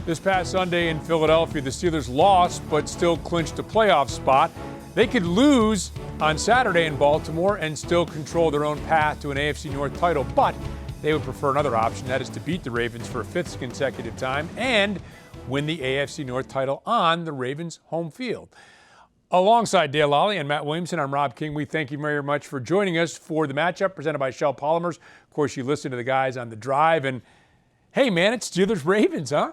This past Sunday in Philadelphia, the Steelers lost but still clinched a playoff spot. They could lose on Saturday in Baltimore and still control their own path to an AFC North title, but they would prefer another option, that is to beat the Ravens for a fifth consecutive time and win the AFC North title on the Ravens' home field. Alongside Dale Lolley and Matt Williamson, I'm Rob King. We thank you very much for joining us for the matchup presented by Shell Polymers. Of course, you listen to the guys on the drive, and hey, man, it's Steelers-Ravens, huh?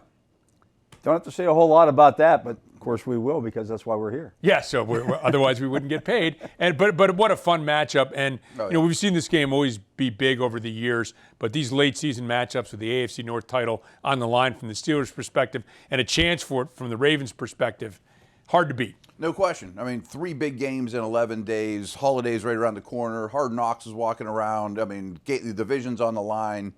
Don't have to say a whole lot about that, but of course we will because that's why we're here. Yeah, so otherwise we wouldn't get paid. But what a fun matchup. And we've seen this game always be big over the years, but these late season matchups with the AFC North title on the line from the Steelers' perspective and a chance for it from the Ravens' perspective, hard to beat. No question. I mean, 3 big games in 11 days, holidays right around the corner, Hard Knocks is walking around. I mean, the division's on the line.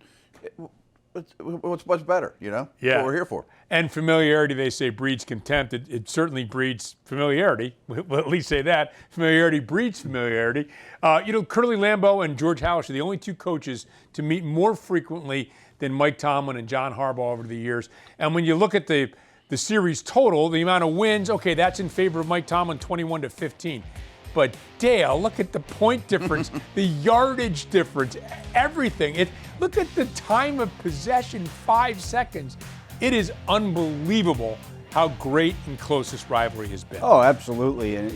What's better, you know? Yeah. That's what we're here for. And familiarity, they say, breeds contempt. It certainly breeds familiarity. We'll at least say that. Familiarity breeds familiarity. Curly Lambeau and George Halas are the only two coaches to meet more frequently than Mike Tomlin and John Harbaugh over the years. And when you look at the series total, the amount of wins, okay, that's in favor of Mike Tomlin, 21-15. But Dale, look at the point difference, the yardage difference, everything. Look at the time of possession, 5 seconds. It is unbelievable how great and close this rivalry has been. Oh, absolutely. And,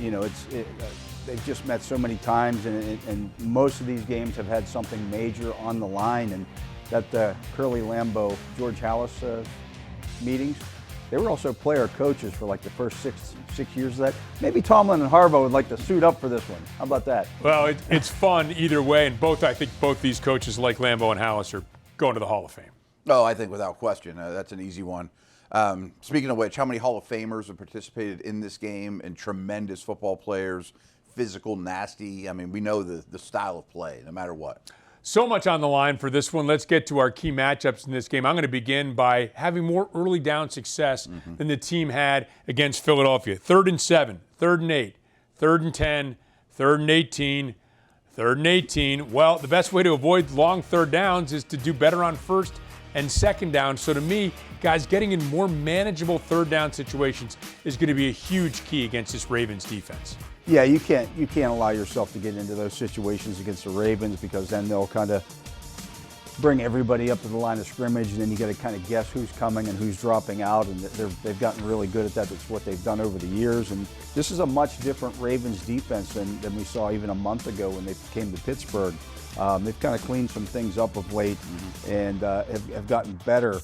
they've just met so many times, and most of these games have had something major on the line. And that Curly Lambeau, George Halas meetings, they were also player coaches for like the first six years of that. Maybe Tomlin and Harbaugh would like to suit up for this one. How about that? Well, it's fun either way, and I think both these coaches like Lambeau and Halas are going to the Hall of Fame. Oh, I think without question. That's an easy one. Speaking of which, how many Hall of Famers have participated in this game, and tremendous football players, physical, nasty. I mean, we know the style of play, no matter what. So much on the line for this one. Let's get to our key matchups in this game. I'm going to begin by having more early down success than the team had against Philadelphia. 3rd and 7, 3rd and 8, 3rd and 10, 3rd and 18, 3rd and 18. Well, the best way to avoid long third downs is to do better on 1st and 2nd down. So to me, guys, getting in more manageable third down situations is going to be a huge key against this Ravens defense. Yeah, you can't allow yourself to get into those situations against the Ravens, because then they'll kind of bring everybody up to the line of scrimmage, and then you got to kind of guess who's coming and who's dropping out, and they've gotten really good at that. That's what they've done over the years, and this is a much different Ravens defense than we saw even a month ago when they came to Pittsburgh. They've kind of cleaned some things up of late and have gotten better.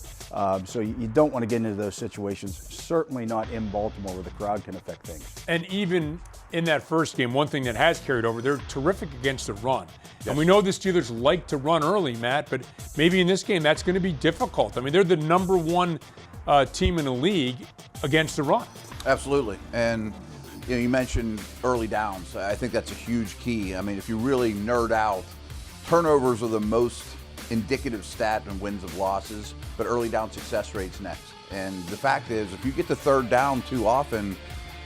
So you don't want to get into those situations, certainly not in Baltimore where the crowd can affect things. And even in that first game, one thing that has carried over, they're terrific against the run. Yes. And we know the Steelers like to run early, Matt, but maybe in this game that's going to be difficult. I mean, they're the number 1 team in the league against the run. Absolutely. And you mentioned early downs. I think that's a huge key. I mean, if you really nerd out, turnovers are the most indicative stat in wins of losses, but early down success rate's next. And the fact is, if you get to 3rd down too often,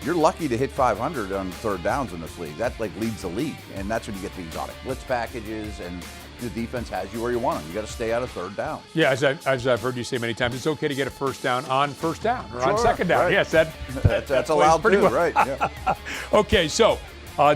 you're lucky to hit 500 on 3rd downs in this league. That leads the league, and that's when you get the exotic blitz packages, and the defense has you where you want them. You got to stay out of 3rd down. Yeah, as I've heard you say many times, it's okay to get a first down on 1st down or on Sure, 2nd down. right. Yes, that's allowed pretty too, well. right? Yeah. Okay, so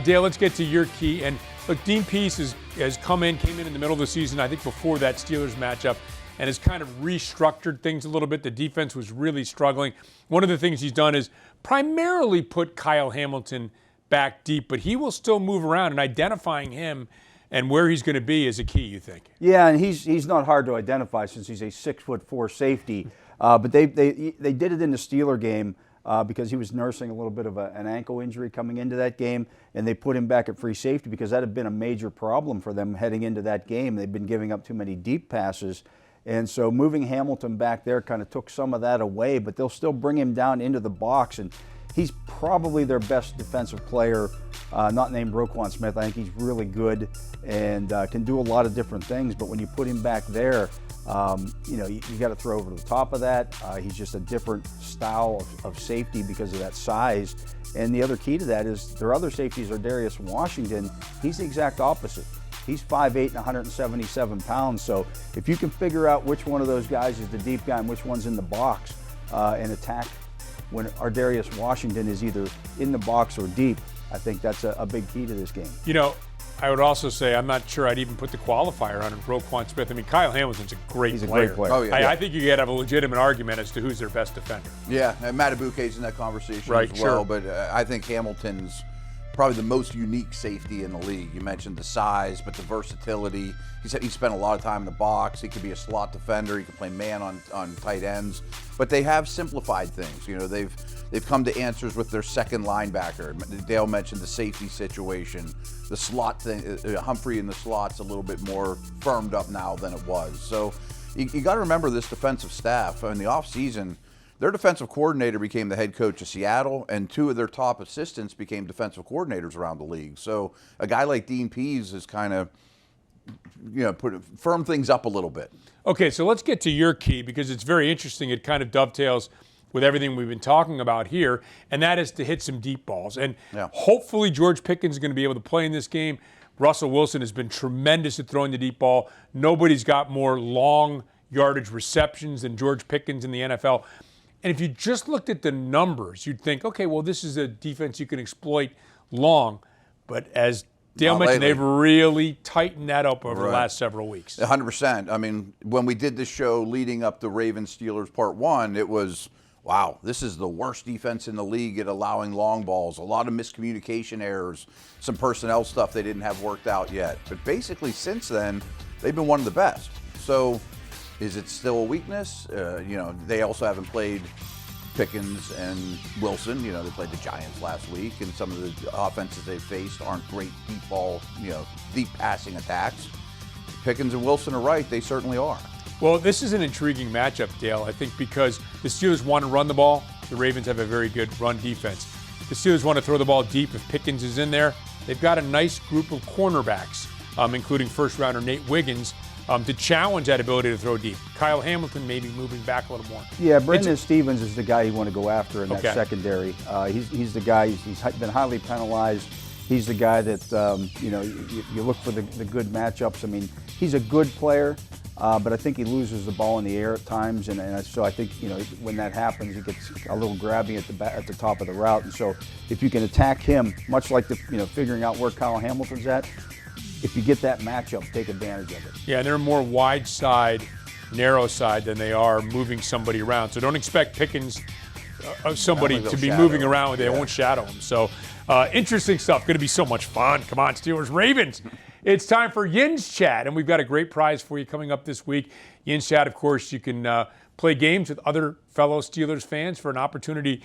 Dale, let's get to your key. And look, Dean Pease has came in the middle of the season, I think before that Steelers matchup, and has kind of restructured things a little bit. The defense was really struggling. One of the things he's done is primarily put Kyle Hamilton back deep, but he will still move around, and identifying him and where he's going to be is a key, you think? Yeah, and he's not hard to identify since he's a 6'4" safety. But they did it in the Steeler game because he was nursing a little bit of an ankle injury coming into that game, and they put him back at free safety because that had been a major problem for them heading into that game. They've been giving up too many deep passes. And so moving Hamilton back there kind of took some of that away, but they'll still bring him down into the box. And he's probably their best defensive player, not named Roquan Smith. I think he's really good and can do a lot of different things. But when you put him back there, you got to throw over the top of that. He's just a different style of safety because of that size. And the other key to that is their other safeties are Darius Washington. He's the exact opposite. He's 5'8" and 177 pounds. So if you can figure out which one of those guys is the deep guy and which one's in the box, and attack when Ardarius Washington is either in the box or deep. I think that's a big key to this game. You know, I would also say I'm not sure I'd even put the qualifier on Roquan Smith. I mean, Kyle Hamilton's a great He's a player. great player. Oh, yeah. I think you could have a legitimate argument as to who's their best defender. Yeah, and Matabuke's in that conversation Right, as well, sure. but I think Hamilton's probably the most unique safety in the league. You mentioned the size, but the versatility. He said he spent a lot of time in the box. He could be a slot defender. He can play man on tight ends. But they have simplified things. You know, they've come to answers with their second linebacker. Dale mentioned the safety situation. The slot thing, Humphrey in the slot's a little bit more firmed up now than it was. So you got to remember this defensive staff. In the offseason, their defensive coordinator became the head coach of Seattle, and two of their top assistants became defensive coordinators around the league. So a guy like Dean Pease is kind of, firm things up a little bit. Okay, so let's get to your key because it's very interesting. It kind of dovetails with everything we've been talking about here, and that is to hit some deep balls. And hopefully George Pickens is going to be able to play in this game. Russell Wilson has been tremendous at throwing the deep ball. Nobody's got more long yardage receptions than George Pickens in the NFL. And if you just looked at the numbers, you'd think, okay, well, this is a defense you can exploit long. But as Dale mentioned, they've really tightened that up over the last several weeks. 100%. I mean, when we did this show leading up to Ravens-Steelers Part 1, it was, wow, this is the worst defense in the league at allowing long balls, a lot of miscommunication errors, some personnel stuff they didn't have worked out yet. But basically, since then, they've been one of the best. So is it still a weakness? They also haven't played Pickens and Wilson. They played the Giants last week, and some of the offenses they've faced aren't great deep ball, deep passing attacks. Pickens and Wilson are right. They certainly are. Well, this is an intriguing matchup, Dale, I think, because the Steelers want to run the ball. The Ravens have a very good run defense. The Steelers want to throw the ball deep if Pickens is in there. They've got a nice group of cornerbacks, including first-rounder Nate Wiggins, to challenge that ability to throw deep. Kyle Hamilton maybe moving back a little more. Yeah, Brendan Stevens is the guy you want to go after in that secondary. He's the guy, he's been highly penalized. He's the guy that, you look for the good matchups. I mean, he's a good player, but I think he loses the ball in the air at times. And so I think, when that happens, he gets a little grabby at the top of the route. And so if you can attack him, much like figuring out where Kyle Hamilton's at, if you get that matchup, take advantage of it. Yeah, and they're more wide side, narrow side than they are moving somebody around. So don't expect Pickens, somebody to be moving around. They won't shadow him. So interesting stuff. Going to be so much fun. Come on, Steelers, Ravens. It's time for Yin's Chat, and we've got a great prize for you coming up this week. Yin's Chat, of course, you can play games with other fellow Steelers fans for an opportunity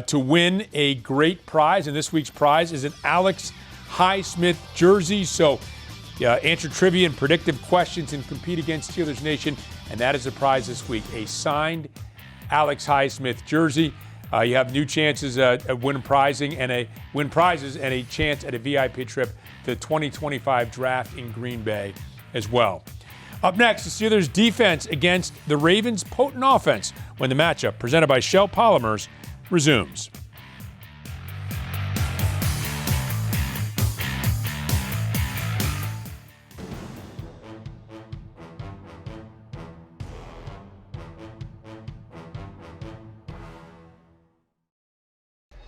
to win a great prize. And this week's prize is an Alex Highsmith jersey. So answer trivia and predictive questions and compete against Steelers Nation. And that is the prize this week, a signed Alex Highsmith jersey. You have new chances at win prizes and a chance at a VIP trip to the 2025 draft in Green Bay as well. Up next, the Steelers defense against the Ravens' potent offense when the matchup presented by Shell Polymers resumes.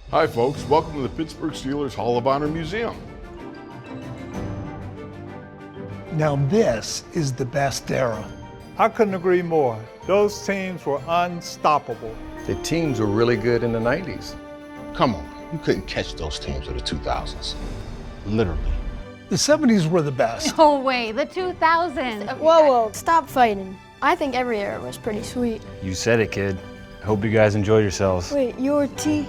Hi folks, welcome to the Pittsburgh Steelers Hall of Honor Museum. Now this is the best era. I couldn't agree more. Those teams were unstoppable. The teams were really good in the 90s. Come on, you couldn't catch those teams of the 2000s. Literally. The 70s were the best. No way, the 2000s. Whoa, stop fighting. I think every era was pretty sweet. You said it, kid. Hope you guys enjoy yourselves. Wait, you're T?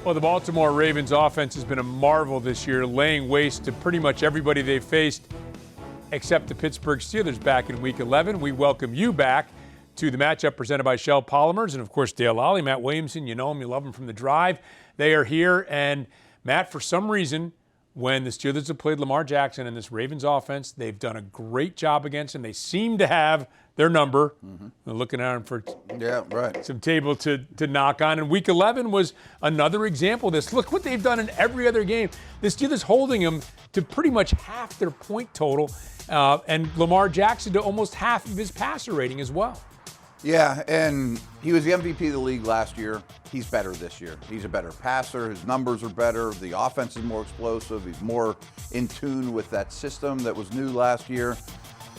Well, the Baltimore Ravens offense has been a marvel this year, laying waste to pretty much everybody they've faced except the Pittsburgh Steelers back in Week 11. We welcome you back to the matchup presented by Shell Polymers and, of course, Dale Lolley, Matt Williamson. You know him, you love him from The Drive. They are here, and Matt, for some reason, when the Steelers have played Lamar Jackson in this Ravens offense, they've done a great job against him. They seem to have their number. They're looking at him for some table to knock on. And Week 11 was another example of this. Look what they've done in every other game. The Steelers holding them to pretty much half their point total, and Lamar Jackson to almost half of his passer rating as well. Yeah, and he was the MVP of the league last year. He's better this year. He's a better passer. His numbers are better. The offense is more explosive. He's more in tune with that system that was new last year.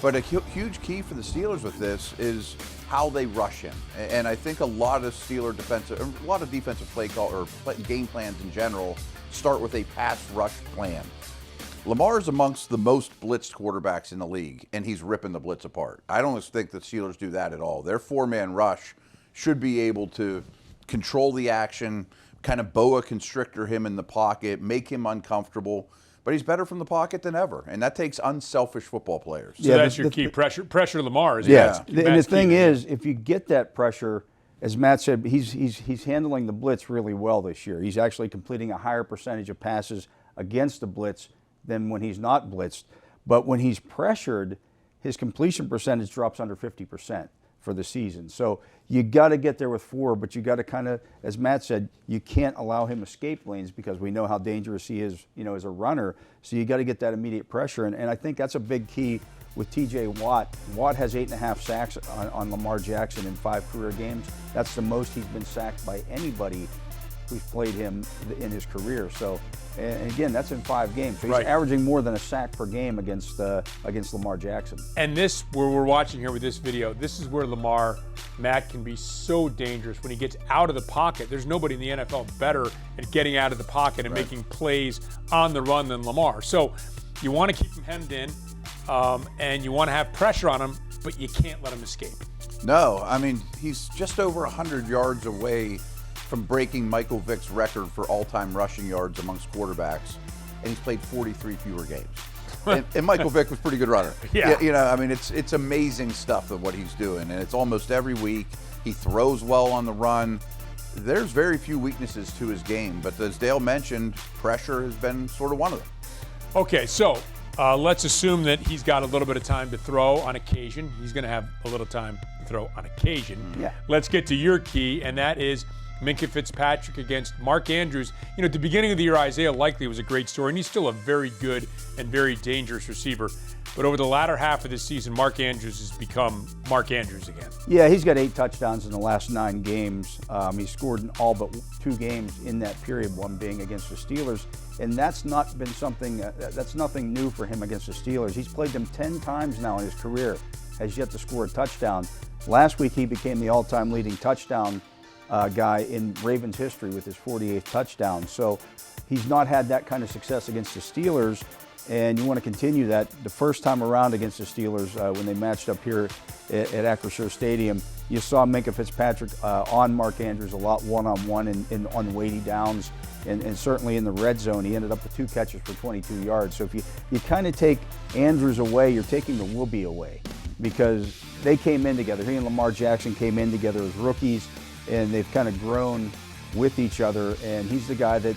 But a huge key for the Steelers with this is how they rush him. And I think a lot of defensive play call or game plans in general start with a pass rush plan. Lamar is amongst the most blitzed quarterbacks in the league, and he's ripping the blitz apart. I don't think the Steelers do that at all. Their four-man rush should be able to control the action, kind of boa constrictor him in the pocket, make him uncomfortable. But he's better from the pocket than ever, and that takes unselfish football players. So that's your key. Pressure Lamar. And the thing is, if you get that pressure, as Matt said, he's handling the blitz really well this year. He's actually completing a higher percentage of passes against the blitz than when he's not blitzed. But when he's pressured, his completion percentage drops under 50% for the season. So you got to get there with 4, but you got to kind of, as Matt said, you can't allow him escape lanes because we know how dangerous he is, as a runner. So you got to get that immediate pressure. And I think that's a big key with T.J. Watt. Watt has 8.5 sacks on Lamar Jackson in 5 career games. That's the most he's been sacked by anybody who's played him in his career. So, and again, that's in 5 games. So he's averaging more than a sack per game against Lamar Jackson. And this, where we're watching here with this video, this is where Matt can be so dangerous when he gets out of the pocket. There's nobody in the NFL better at getting out of the pocket and making plays on the run than Lamar. So you want to keep him hemmed in, and you want to have pressure on him, but you can't let him escape. No, I mean, he's just over 100 yards away from breaking Michael Vick's record for all-time rushing yards amongst quarterbacks, and he's played 43 fewer games. and Michael Vick was a pretty good runner. Yeah. I mean, it's amazing stuff of what he's doing, and it's almost every week. He throws well on the run. There's very few weaknesses to his game, but as Dale mentioned, pressure has been sort of one of them. Okay, so let's assume that he's got a little bit of time to throw on occasion. He's going to have a little time to throw on occasion. Yeah. Let's get to your key, and that is Minkah Fitzpatrick against Mark Andrews. At the beginning of the year, Isaiah Likely was a great story, and he's still a very good and very dangerous receiver. But over the latter half of this season, Mark Andrews has become Mark Andrews again. Yeah, he's got 8 touchdowns in the last 9 games. He's scored in all but 2 games in that period, one being against the Steelers. And that's not been something, that's nothing new for him against the Steelers. He's played them 10 times now in his career, has yet to score a touchdown. Last week, he became the all-time leading touchdown guy in Ravens history with his 48th touchdown. So he's not had that kind of success against the Steelers, and you want to continue that. The first time around against the Steelers, when they matched up here at Acrisure Stadium, you saw Minkah Fitzpatrick on Mark Andrews a lot one-on-one and on weighty downs, and certainly in the red zone. He ended up with 2 catches for 22 yards. So if you kind of take Andrews away, you're taking the Whoopie away, because they came in together. He and Lamar Jackson came in together as rookies, and they've kind of grown with each other, and he's the guy that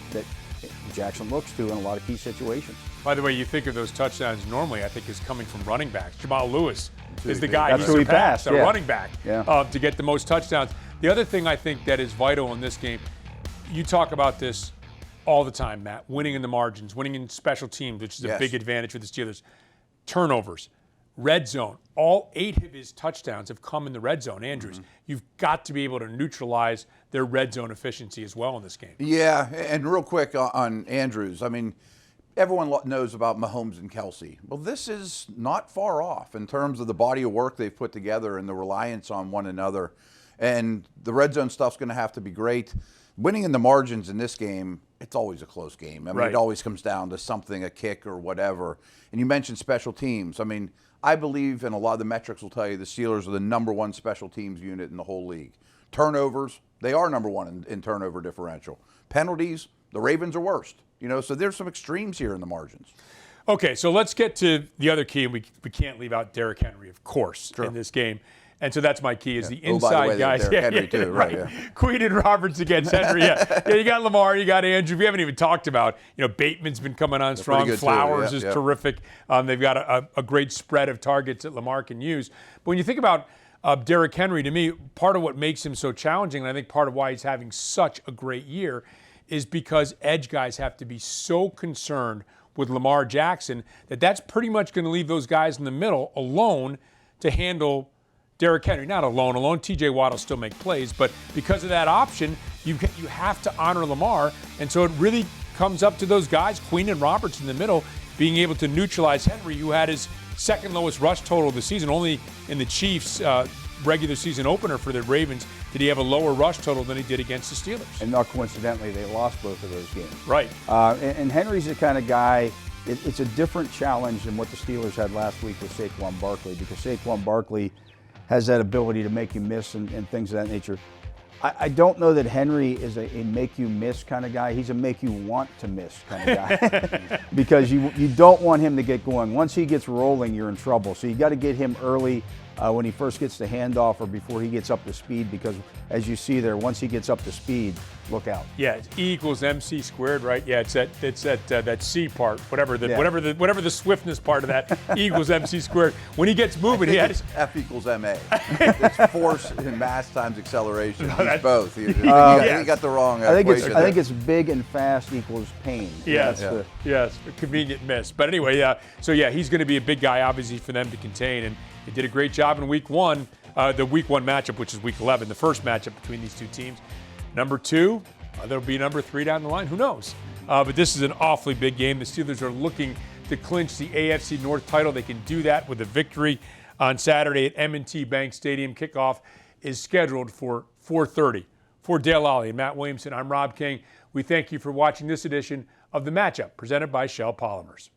Jackson looks to in a lot of key situations. By the way, you think of those touchdowns normally, I think, is coming from running backs. Jamal Lewis is the guy That's who he passed, a running back to get the most touchdowns. The other thing I think that is vital in this game, you talk about this all the time, Matt, winning in the margins, winning in special teams, which is a big advantage for the Steelers. Turnovers. Red zone. All 8 of his touchdowns have come in the red zone, Andrews. You've got to be able to neutralize their red zone efficiency as well in this game. Yeah, and real quick on Andrews, I mean, everyone knows about Mahomes and Kelsey. Well, this is not far off in terms of the body of work they've put together and the reliance on one another. And the red zone stuff's going to have to be great. Winning in the margins in this game, it's always a close game. I mean, it always comes down to something, a kick or whatever. And you mentioned special teams. I mean, I believe, and a lot of the metrics will tell you, the Steelers are the #1 special teams unit in the whole league. Turnovers, they are #1 in turnover differential. Penalties, the Ravens are worst. So there's some extremes here in the margins. Okay, so let's get to the other key, and we can't leave out Derrick Henry, of course, in this game. And so that's my key is the Oh, inside by the way, guys. Derrick Henry too, right? Yeah. Queen and Roberts against Henry. Yeah, you got Lamar, you got Andrew. We haven't even talked about, Bateman's been coming on strong. pretty good too, Flowers yeah, is yeah. terrific. They've got a great spread of targets that Lamar can use. But when you think about Derrick Henry, to me, part of what makes him so challenging, and I think part of why he's having such a great year, is because edge guys have to be so concerned with Lamar Jackson that's pretty much going to leave those guys in the middle alone to handle Derrick Henry. Not alone. T.J. Watt will still make plays, but because of that option, you have to honor Lamar, and so it really comes up to those guys, Queen and Roberts in the middle, being able to neutralize Henry, who had his second lowest rush total of the season. Only in the Chiefs' regular season opener for the Ravens did he have a lower rush total than he did against the Steelers. And not coincidentally, they lost both of those games. Right. And Henry's the kind of guy, it's a different challenge than what the Steelers had last week with Saquon Barkley, because Saquon Barkley has that ability to make you miss and things of that nature. I don't know that Henry is a make you miss kind of guy. He's a make you want to miss kind of guy because you don't want him to get going. Once he gets rolling, you're in trouble. So you got to get him early when he first gets the handoff or before he gets up to speed, because as you see there, once he gets up to speed, look out. Yeah, it's E equals MC squared, right? Yeah, it's that C part, whatever the swiftness part of that E equals MC squared. When he gets moving, he has F equals MA. It's force and mass times acceleration. He's both. He got the wrong equation. I think it's big and fast equals pain. Yes, yes, a convenient miss. But anyway, he's going to be a big guy, obviously, for them to contain, and they did a great job in Week 1, the Week 1 matchup, which is Week 11, the first matchup between these two teams. Number 2, there'll be number 3 down the line. Who knows? But this is an awfully big game. The Steelers are looking to clinch the AFC North title. They can do that with a victory on Saturday at M&T Bank Stadium. Kickoff is scheduled for 4:30. For Dale Lolley and Matt Williamson, I'm Rob King. We thank you for watching this edition of The Matchup, presented by Shell Polymers.